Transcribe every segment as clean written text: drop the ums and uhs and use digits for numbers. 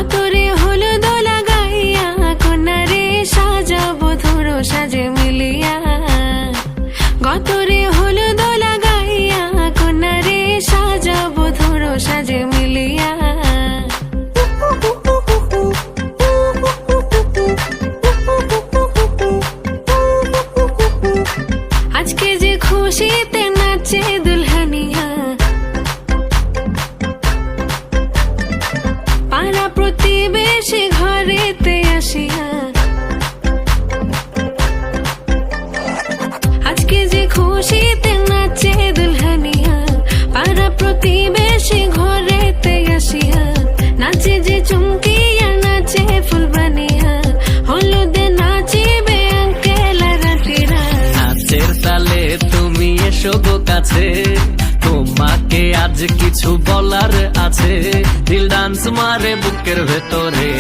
গতরে হলুদ লাগাইয়া কন্যারে সাজাবো ধরো সাজে মিলিয়া। গতরে হলুদ লাগাইয়া কন্যারে সাজাবো ধরো সাজে মিলিয়া। আজকে যে খুশিতে নাচে দুলহানিয়া, পাড়া প্রতিবেশী ঘরেতে আসিয়া। আজকে যে খুশিতে নাচে দুলহানিয়া, পাড়া প্রতিবেশী ঘরেতে আসিয়া। নাচে যে চুমকিয়া নাচে ফুল বানিয়া, হলুদে নাচিবে আঙ্কেল আর আন্টিরা। নাচের তালে তুমি এসো গো কাছে, তোমাকে আজ কিছু বলার আছে। দিল ডান্স মারে বুকের ভেতরে,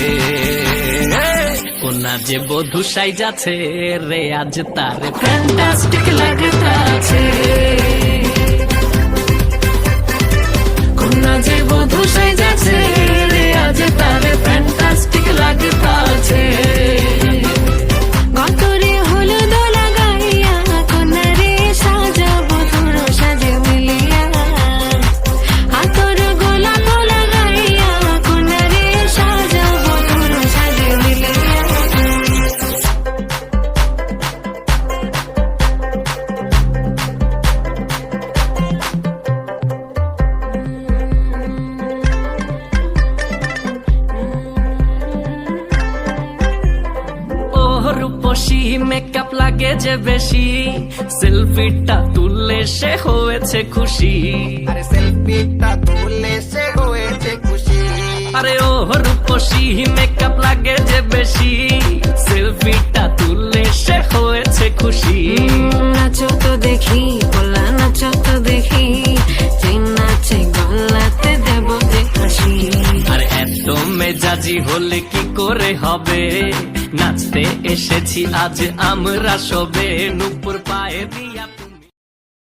কোনা যে বধূ সাইজাছে রে আজ তারে ফ্যান্টাস্টিক লাগতাছে। কোনা যে বধূ সাইজাছে রে আজ তারে ফ্যান্টাস্টিক লাগতাছে। গতরে হলুদ লাগাইয়া কন্যারে সাজাবো ধরো সাজে মিলিয়া। হাতর গোলাপ লাগাইয়া কন্যারে সাজাবো ধরো সাজে মিলিয়া। রূপসী মেকআপ লাগে যে বেশি, সেলফিটা তুললে সে হয়েছে খুশি। আরে সেলফিটা তুললে সে হয়েছে খুশি। আরে ও রূপসী মেকআপ লাগে যে বেশি, সেলফিটা তুললে সে হয়েছে খুশি। নাচো তো দেখি বলা, নাচো তো দেখি, যে নাচে গলাতে দেব যে হাসি। আর এত মেজাজি হলে কি করে হবে, নাচতে এসেছি আজ আমরা সবে, নুপুর পায়ে দিয়া